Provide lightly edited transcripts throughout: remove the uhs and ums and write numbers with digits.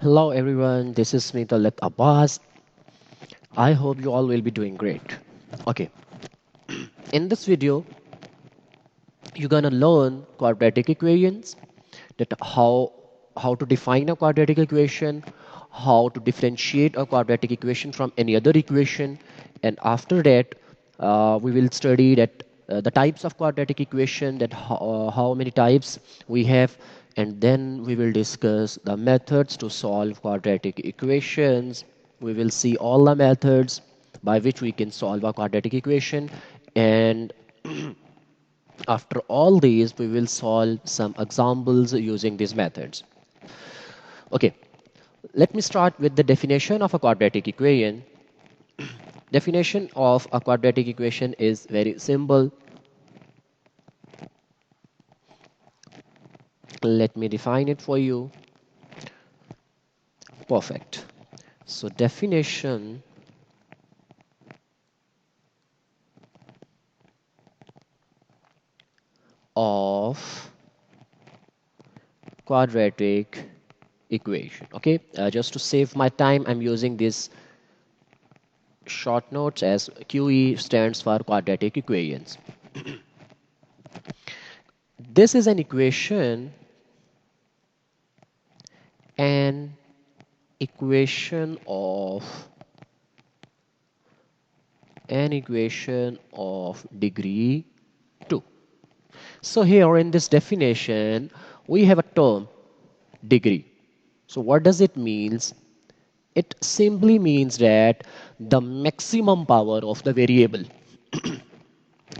Hello everyone, this is me Talat Abbas. I hope you all will be doing great. Okay, in this video, you're gonna learn quadratic equations, that how to define a quadratic equation, how to differentiate a quadratic equation from any other equation, and after that, we will study that the types of quadratic equation, that how many types we have, and then we will discuss the methods to solve quadratic equations. We will see all the methods by which we can solve a quadratic equation, and after all these, we will solve some examples using these methods. Okay, let me start with the definition of a quadratic equation. Definition of a quadratic equation is very simple. Let me define it for you. Perfect. So definition of quadratic equation. Okay, just to save my time, I'm using this short notes as QE stands for quadratic equations. This is an equation of degree 2. So here in this definition, we have a term degree. So what does it means? It simply means that the maximum power of the variable.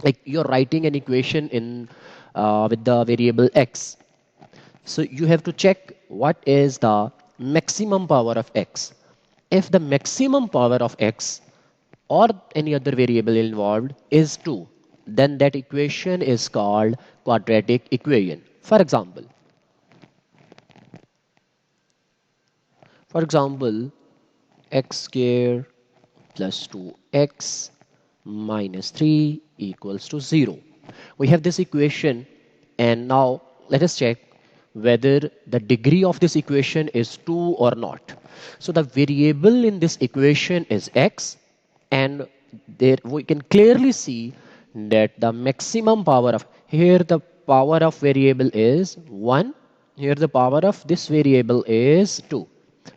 Like you're writing an equation in with the variable x. So you have to check what is the maximum power of x. If the maximum power of x or any other variable involved is 2, then that equation is called quadratic equation. For example, x square plus 2x minus 3 equals to 0. We have this equation, and now let us check whether the degree of this equation is 2 or not. So the variable in this equation is x, and there we can clearly see that the maximum power of here the power of variable is 1, here the power of this variable is 2.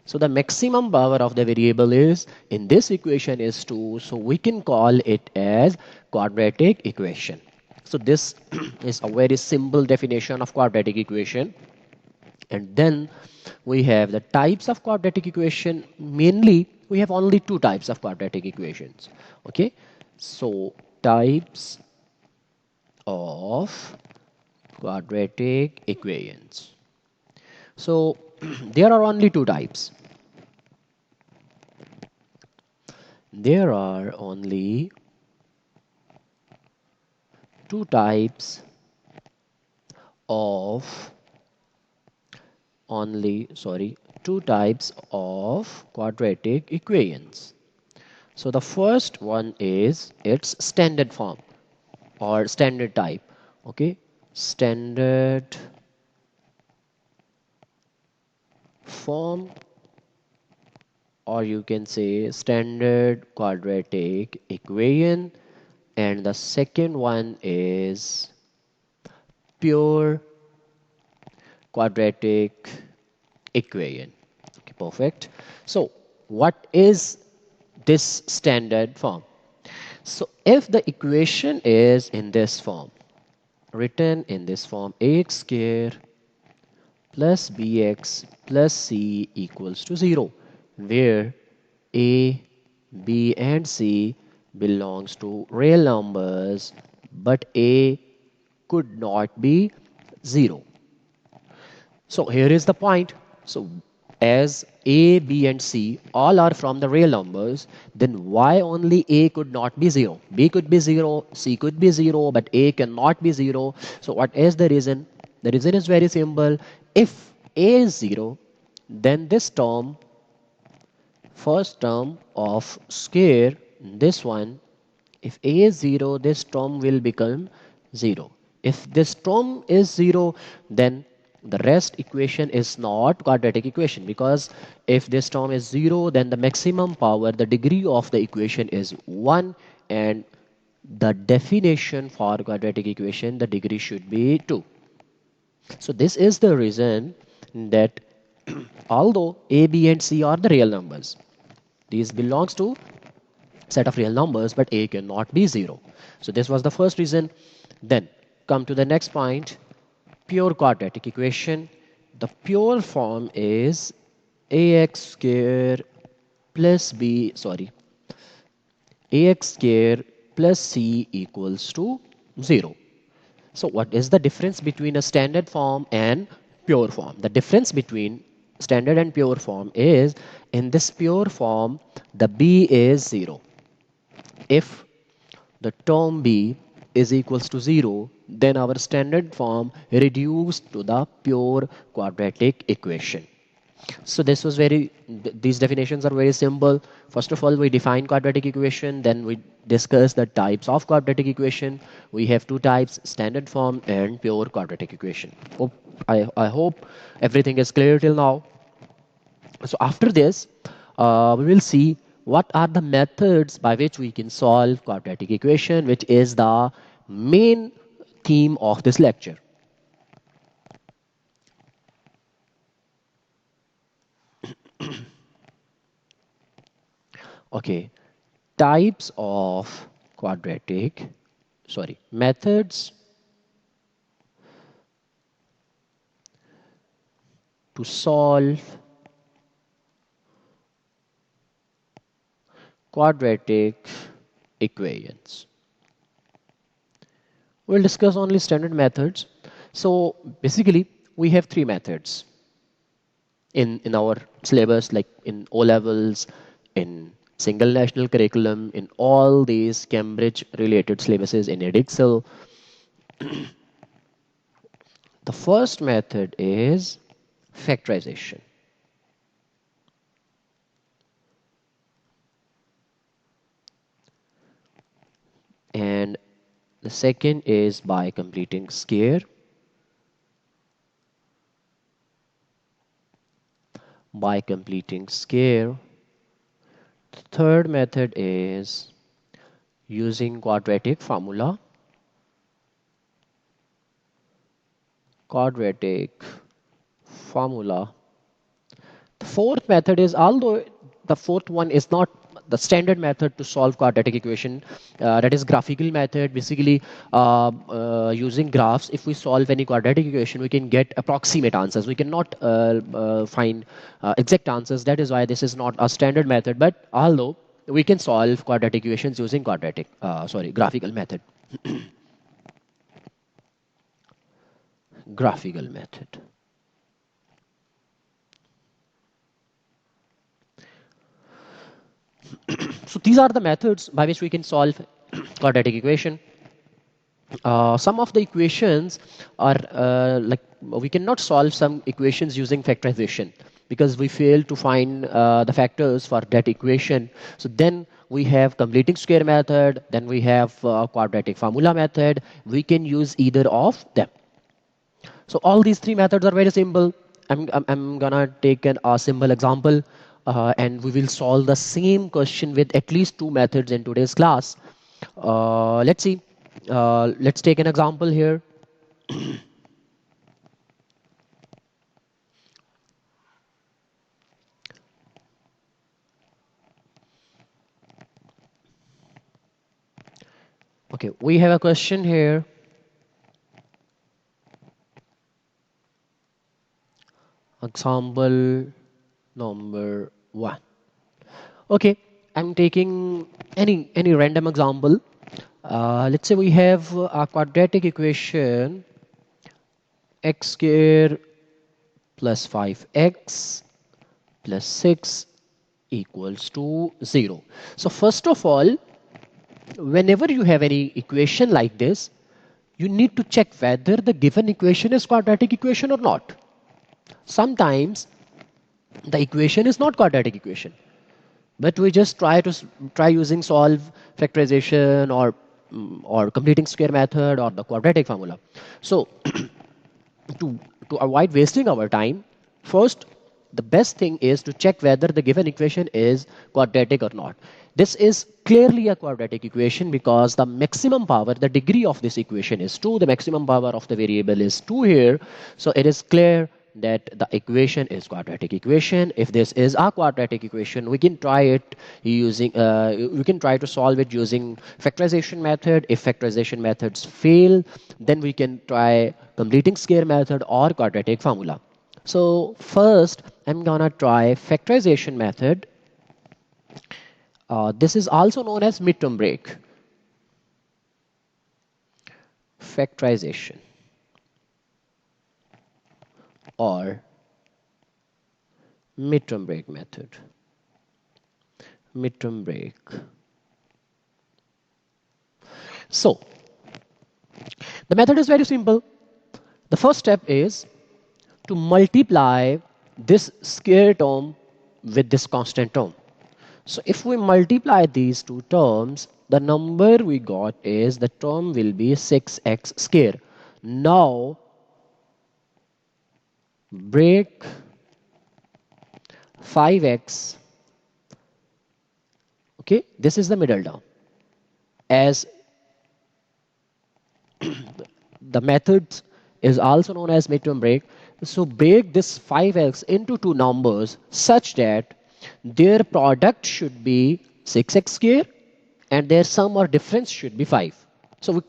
So the maximum power of the variable is in this equation is 2. So we can call it as quadratic equation. So this is a very simple definition of quadratic equation. And then we have the types of quadratic equation. Mainly, we have only two types of quadratic equations. Okay. So types of quadratic equations. So there are only two types. There are only two types of quadratic equations. So the first one is its standard form or standard type. Okay, standard form, or you can say standard quadratic equation, and the second one is pure quadratic equation. Okay, perfect. So what is this standard form? So if the equation is in this form, written in this form, ax square plus bx plus c equals to 0, where a, b and c belongs to real numbers, but a could not be 0. So here is the point. So as a, b and c all are from the real numbers, then why only a could not be 0? B could be 0, c could be 0, but a cannot be 0. So what is the reason? The reason is very simple. If a is 0, then this term, first term of square, this one, if a is 0, this term will become 0. If this term is 0, then The rest equation is not quadratic equation, because if this term is 0, then the maximum power, the degree of the equation is 1, and the definition for quadratic equation, the degree should be 2. So this is the reason that although a, b and c are the real numbers, these belongs to set of real numbers, but a cannot be 0. So this was the first reason. Then come to the next point, pure quadratic equation. The pure form is ax square plus b, ax square plus c equals to 0. So what is the difference between a standard form and pure form? The difference between standard and pure form is, in this pure form, the b is 0. If the term b is equals to 0, then our standard form reduced to the pure quadratic equation. So this was these definitions are very simple. First of all, we define quadratic equation, then we discuss the types of quadratic equation. We have two types, standard form and pure quadratic equation. I hope everything is clear till now. So after this, we will see what are the methods by which we can solve quadratic equation, which is the main theme of this lecture. Okay, types of methods to solve quadratic equations. We'll discuss only standard methods. So basically, we have three methods in our syllabus, like in O levels, in single national curriculum, in all these Cambridge related syllabuses in Edexcel. The first method is factorization. And the second is by completing square. By completing square. The third method is using quadratic formula. Quadratic formula. The fourth method is, although the fourth one is not the standard method to solve quadratic equation, that is graphical method. Basically, using graphs, if we solve any quadratic equation, we can get approximate answers. We cannot find exact answers. That is why this is not a standard method. But although we can solve quadratic equations using graphical method. Graphical method. So these are the methods by which we can solve quadratic equation. Some of the equations are like we cannot solve some equations using factorization because we fail to find the factors for that equation. So then we have completing square method, then we have quadratic formula method. We can use either of them. So all these three methods are very simple. I'm gonna take a simple example. And we will solve the same question with at least two methods in today's class. Let's see. Let's take an example here. Okay, we have a question here. Example number 1. Okay, I'm taking any random example. Let's say we have a quadratic equation x square plus 5x plus 6 equals to 0. So first of all, whenever you have any equation like this, you need to check whether the given equation is quadratic equation or not. Sometimes the equation is not quadratic equation, but we just try using solve factorization or completing square method or the quadratic formula. So to avoid wasting our time, first, the best thing is to check whether the given equation is quadratic or not. This is clearly a quadratic equation because the maximum power, the degree of this equation is 2. The maximum power of the variable is 2 here. So it is clear that the equation is quadratic equation. If this is a quadratic equation, we can try it using we can try to solve it using factorization method. If factorization methods fail, then we can try completing square method or quadratic formula. So first I'm gonna try factorization method. This is also known as midterm break. Factorization or midterm break method. Midterm break. So the method is very simple. The first step is to multiply this square term with this constant term. So if we multiply these two terms, the number we got is the term will be 6x square. Now break 5x. Okay, this is the middle term. As the method is also known as midterm break. So break this 5x into two numbers such that their product should be 6x square and their sum or difference should be 5. So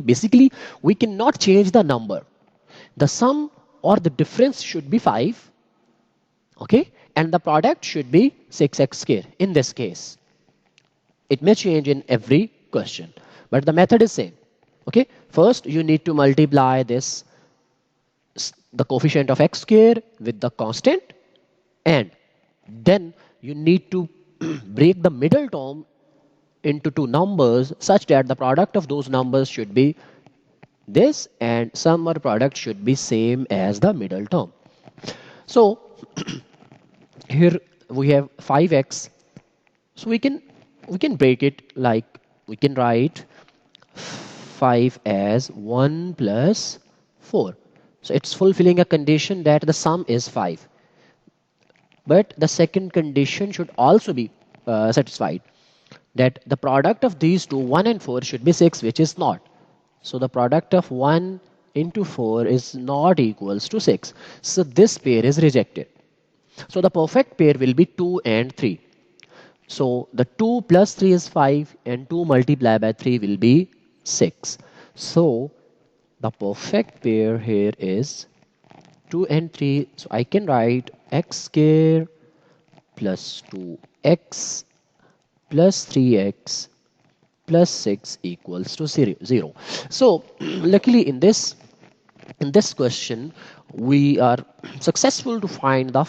basically we cannot change the number. The sum or the difference should be 5, okay, and the product should be 6x square in this case. It may change in every question, but the method is same. Okay, first you need to multiply this, the coefficient of x square with the constant, and then you need to break the middle term into two numbers such that the product of those numbers should be this and sum or product should be same as the middle term. So here we have 5x. So we can break it like we can write 5 as 1 plus 4. So it's fulfilling a condition that the sum is 5. But the second condition should also be satisfied, that the product of these two, 1 and 4, should be 6, which is not. So the product of 1 into 4 is not equals to 6. So this pair is rejected. So the perfect pair will be 2 and 3. So the 2 plus 3 is 5 and 2 multiplied by 3 will be 6. So the perfect pair here is 2 and 3. So I can write x square plus 2x plus 3x plus 6 equals to 0. So luckily in this question we are successful to find the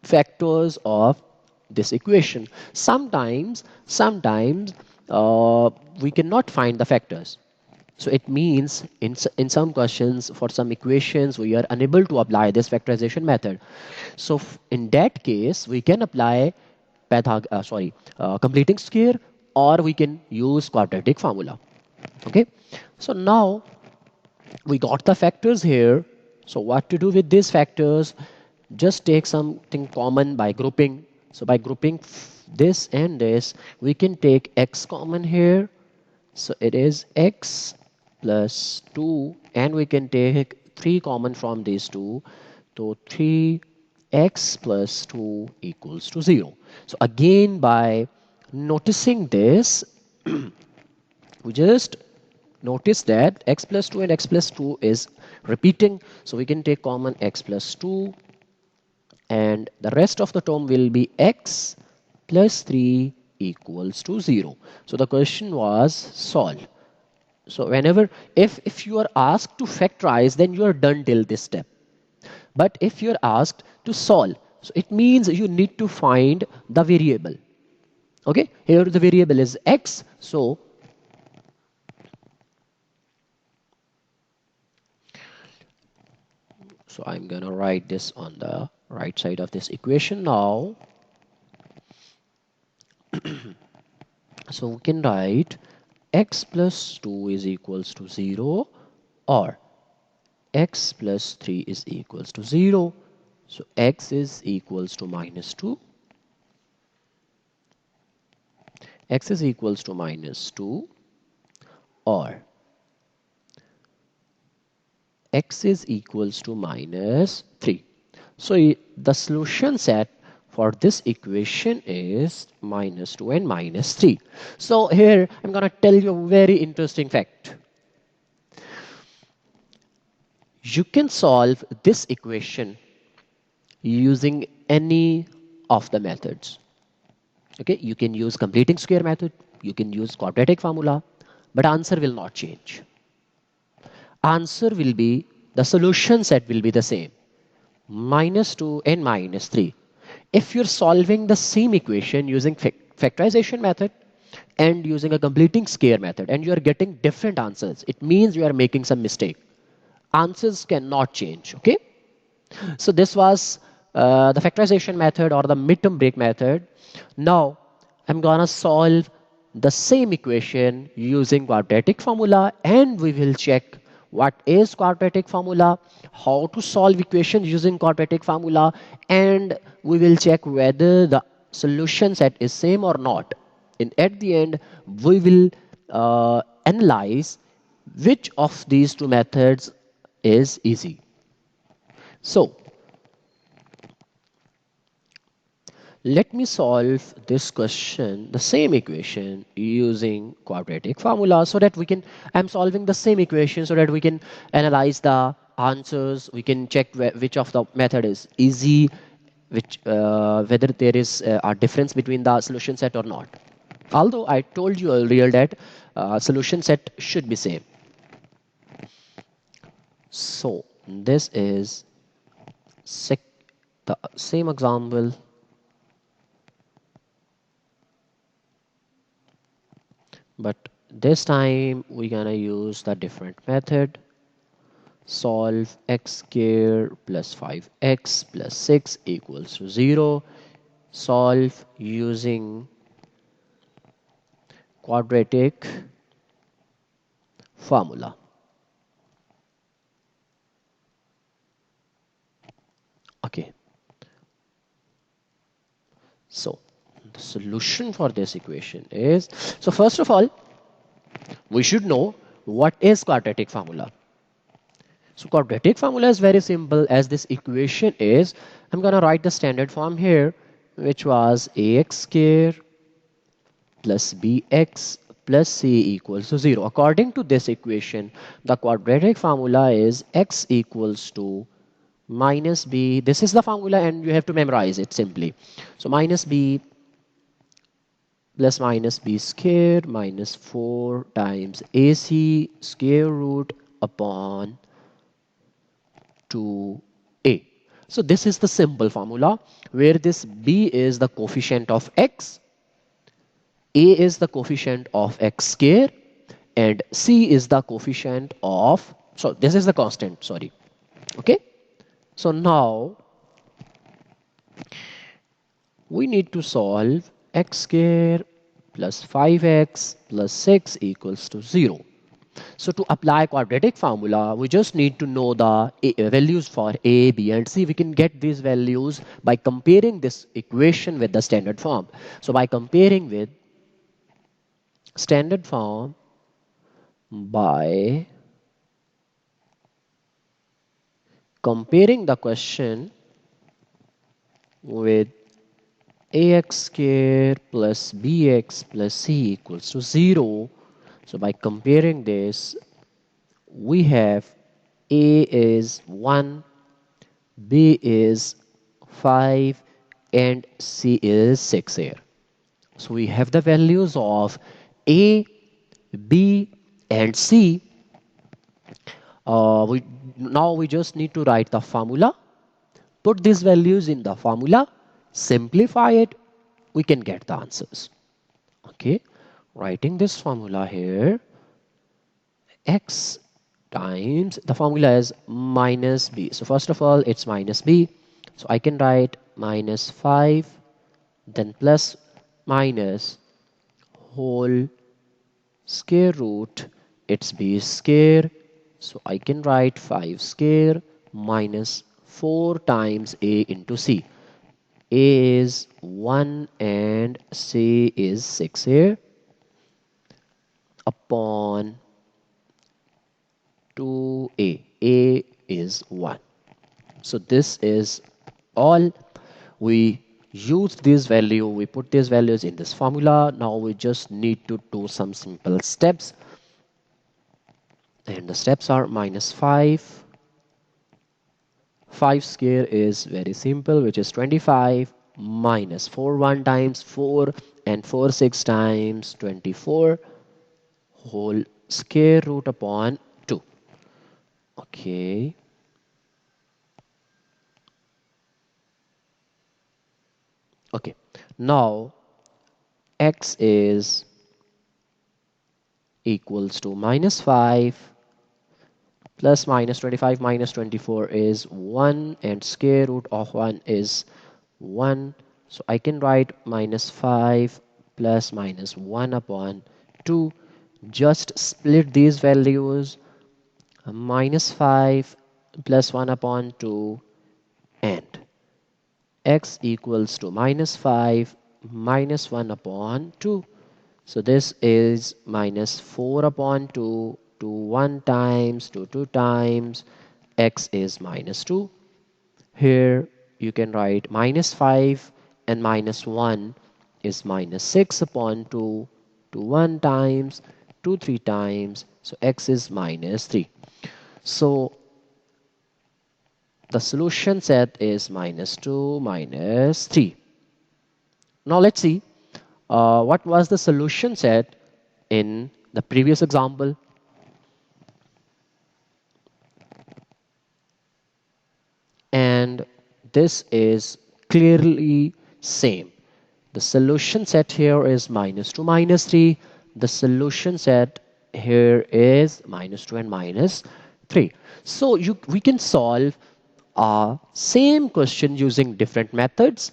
factors of this equation. Sometimes we cannot find the factors. So it means in some questions for some equations we are unable to apply this factorization method. So in that case we can apply completing square, or we can use quadratic formula. Okay, so now we got the factors here. So what to do with these factors? Just take something common by grouping. So by grouping this and this, we can take x common here. So it is x plus 2, and we can take 3 common from these two. So 3x plus 2 equals to 0. So again, by noticing this, we just notice that x plus 2 and x plus 2 is repeating. So we can take common x plus 2, and the rest of the term will be x plus 3 equals to 0. So the question was solved. So whenever, if you are asked to factorize, then you are done till this step. But if you are asked to solve, so it means you need to find the variable. Okay, here the variable is x. So I'm gonna write this on the right side of this equation now. So we can write x plus 2 is equals to 0, or x plus 3 is equals to 0. So x is equals to minus 2. X is equals to minus 2, or x is equals to minus 3. So the solution set for this equation is minus 2 and minus 3. So here I'm going to tell you a very interesting fact. You can solve this equation using any of the methods. Okay, you can use completing square method, you can use quadratic formula, but answer will not change. Answer will be, the solution set will be the same, minus 2 and minus 3. If you're solving the same equation using factorization method and using a completing square method and you are getting different answers, it means you are making some mistake. Answers cannot change. Okay, so this was the factorization method or the midterm break method. Now I'm gonna solve the same equation using quadratic formula, and we will check what is quadratic formula, how to solve equations using quadratic formula, and we will check whether the solution set is same or not. And at the end, we will analyze which of these two methods is easy. So let me solve this question, the same equation using quadratic formula, so that we can, I'm solving the same equation so that we can analyze the answers. We can check which of the method is easy, which whether there is a difference between the solution set or not. Although I told you earlier that solution set should be same. So this is the same example. But this time we're gonna use the different method. Solve x square plus 5x plus 6 equals to 0. Solve using quadratic formula. Okay. So the solution for this equation is, so first of all, we should know what is quadratic formula. So quadratic formula is very simple. As this equation is, I'm going to write the standard form here, which was ax square plus bx plus c equals to 0. According to this equation, the quadratic formula is x equals to minus b. This is the formula and you have to memorize it simply. So minus b plus minus b square minus 4 times ac square root upon 2a. So this is the simple formula where this b is the coefficient of x, a is the coefficient of x square, and c is the coefficient of, so this is the constant, sorry. Okay, so now we need to solve x square plus 5x plus 6 equals to 0. So to apply quadratic formula, we just need to know the values for a, b, and c. We can get these values by comparing this equation with the standard form. So by comparing with standard form, by comparing the question with ax square plus bx plus c equals to 0. So by comparing this, we have a is 1, b is 5, and c is 6 here. So we have the values of a, b, and c. Now we just need to write the formula, put these values in the formula, simplify it, we can get the answers. Okay, writing this formula here, x times, the formula is minus b. So first of all, it's minus b. So I can write minus 5, then plus minus whole square root, it's b square So I can write 5 square minus 4 times a into c. A is 1 and c is 6 here upon 2a. A is 1. So this is all. We use this value, we put these values in this formula. Now we just need to do some simple steps. And the steps are minus 5. 5 square is very simple, which is 25, minus 4 1 times 4 and 4 6 times 24 whole square root upon 2. Okay. Okay. Now x is equals to minus 5 plus minus 25 minus 24 is 1 and square root of 1 is 1. So I can write minus 5 plus minus 1 upon 2. Just split these values. Minus 5 plus 1 upon 2 and x equals to minus 5 minus 1 upon 2. So this is minus 4 upon 2 to 1 times to 2 times x is minus 2. Here you can write minus 5 and minus 1 is minus 6 upon 2 to 1 times 2 3 times. So x is minus 3. So the solution set is minus 2 minus 3. Now let's see what was the solution set in the previous example. And this is clearly same. The solution set here is minus 2 minus 3. The solution set here is minus 2 and minus 3. So we can solve same question using different methods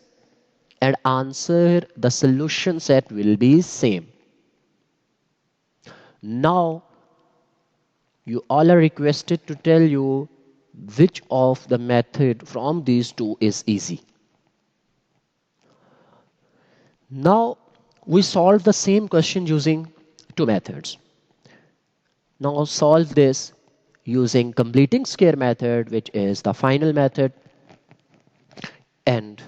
and answer the solution set will be same. Now you all are requested to tell you which of the method from these two is easy. Now we solve the same question using two methods. Now solve this using completing square method, which is the final method, and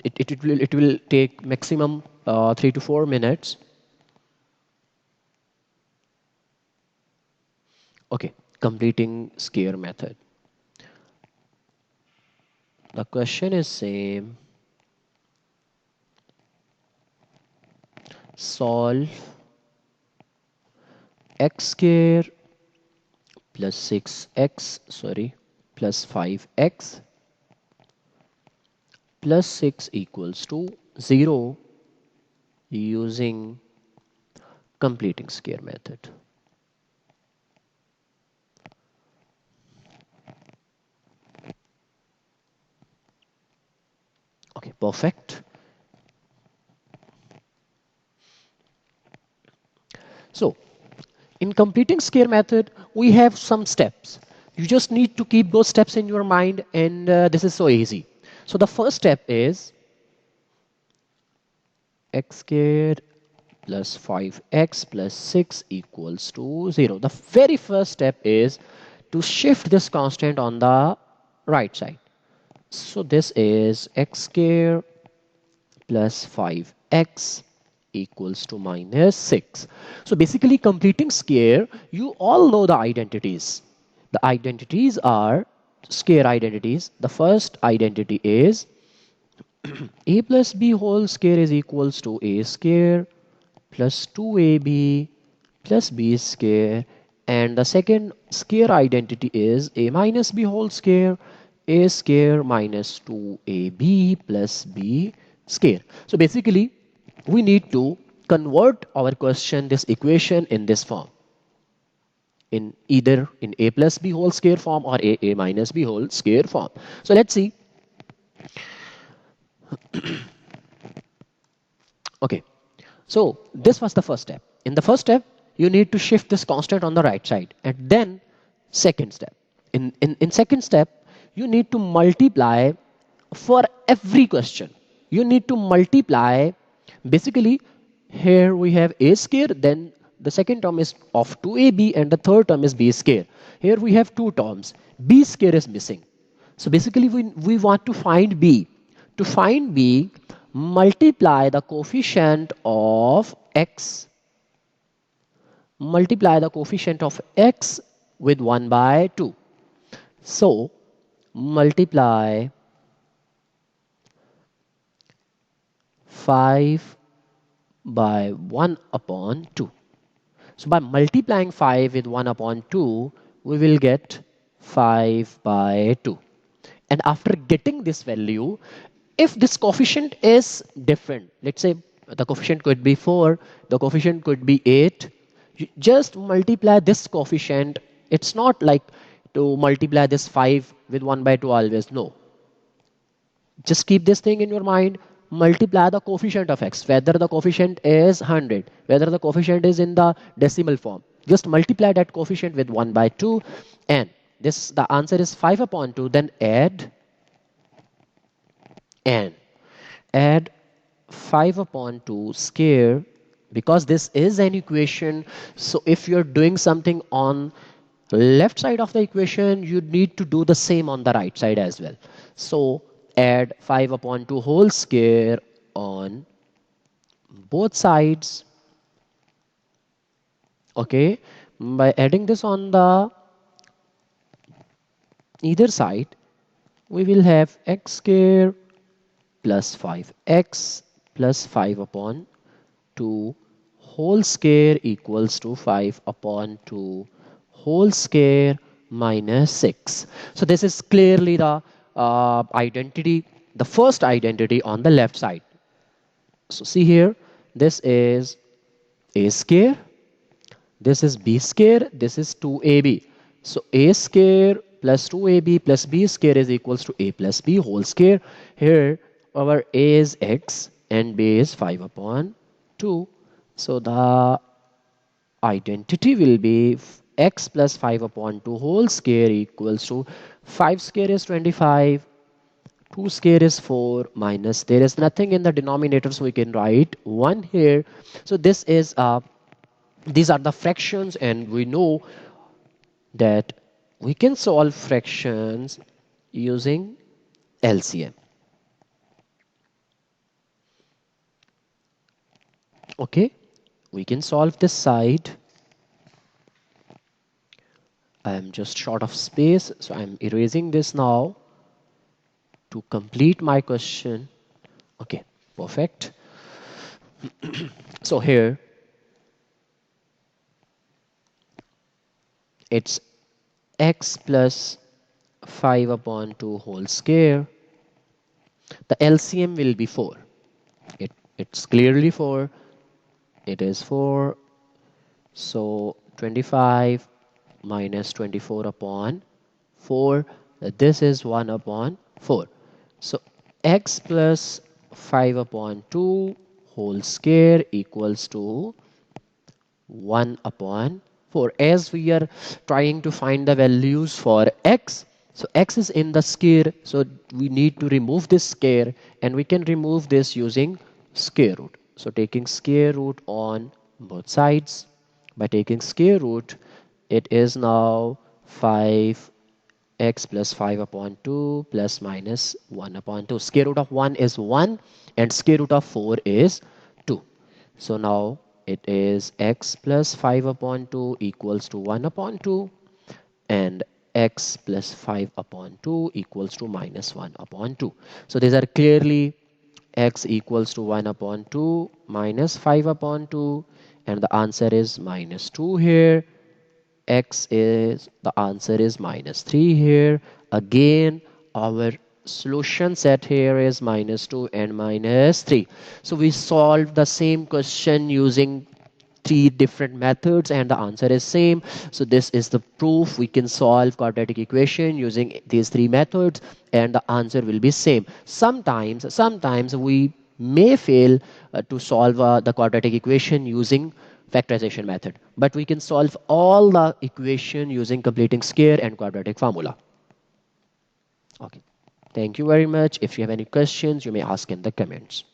it will take maximum 3 to 4 minutes. Okay, completing square method. The question is same. Solve x square plus 6x, plus 5x plus 6 equals to 0 using completing square method. Okay, perfect. So in completing square method, we have some steps. You just need to keep those steps in your mind, and this is so easy. So the first step is x squared plus 5x plus 6 equals to 0. The very first step is to shift this constant on the right side. So this is x squared plus 5x equals to minus 6. So basically completing square, you all know the identities. The identities are square identities. The first identity is a plus b whole square is equals to a square plus 2ab plus b square. And the second square identity is a minus b whole square, a square minus 2ab plus b square. So basically we need to convert our question, this equation, in this form, in either in a plus b whole square form or a minus b whole square form. So let's see. Okay, so this was the first step. In the first step, you need to shift this constant on the right side, and then second step. In second step, you need to multiply for every question. You need to multiply. Basically, here we have a square, then the second term is of 2ab and the third term is b square. Here we have two terms. B square is missing. So basically we want to find b. To find b, multiply the coefficient of x, with 1 by 2. So multiply 5 by 1 upon 2. So by multiplying 5 with 1 upon 2, we will get 5 by 2. And after getting this value, if this coefficient is different, let's say the coefficient could be 4, the coefficient could be 8, you just multiply this coefficient. It's not like to multiply this 5 with 1 by 2 always. No. Just keep this thing in your mind. Multiply the coefficient of x, whether the coefficient is 100, whether the coefficient is in the decimal form. Just multiply that coefficient with 1 by 2, and this the answer is 5 upon 2. Then add 5 upon 2 square, because this is an equation. So if you're doing something on left side of the equation, you need to do the same on the right side as well. So add 5 upon 2 whole square on both sides. Okay, by adding this on the either side, we will have x square plus 5x plus 5 upon 2 whole square equals to 5 upon 2 whole square minus 6. So this is clearly the identity, the first identity on the left side. So see here, this is a square, this is b square, this is 2ab. So a square plus 2ab plus b square is equals to a plus b whole square. Here our a is x and b is 5 upon 2. So the identity will be x plus 5 upon 2 whole square equals to 5 square is 25, 2 square is 4, minus there is nothing in the denominator, so we can write 1 here. So this is these are the fractions, and we know that we can solve fractions using LCM. Okay, we can solve this side. I am just short of space, so I am erasing this now to complete my question. Okay, perfect. So here it's x plus 5 upon 2 whole square. The LCM will be 4. It's clearly 4. It is 4. So 25 minus 24 upon 4. This is 1 upon 4. So x plus 5 upon 2 whole square equals to 1 upon 4. As we are trying to find the values for x, so x is in the square, so we need to remove this square, and we can remove this using square root. So taking square root on both sides, by taking square root, it is now 5x plus 5 upon 2 plus minus 1 upon 2. Square root of 1 is 1 and square root of 4 is 2. So now it is x plus 5 upon 2 equals to 1 upon 2, and x plus 5 upon 2 equals to minus 1 upon 2. So these are clearly x equals to 1 upon 2 minus 5 upon 2, and the answer is minus 2 here. X is, the answer is minus 3 here. Again, our solution set here is minus 2 and minus 3. So we solved the same question using 3 different methods, and the answer is same. So this is the proof we can solve quadratic equation using these 3 methods, and the answer will be same. Sometimes we may fail to solve the quadratic equation using factorization method, but we can solve all the equation using completing square and quadratic formula. Okay. Thank you very much. If you have any questions, you may ask in the comments.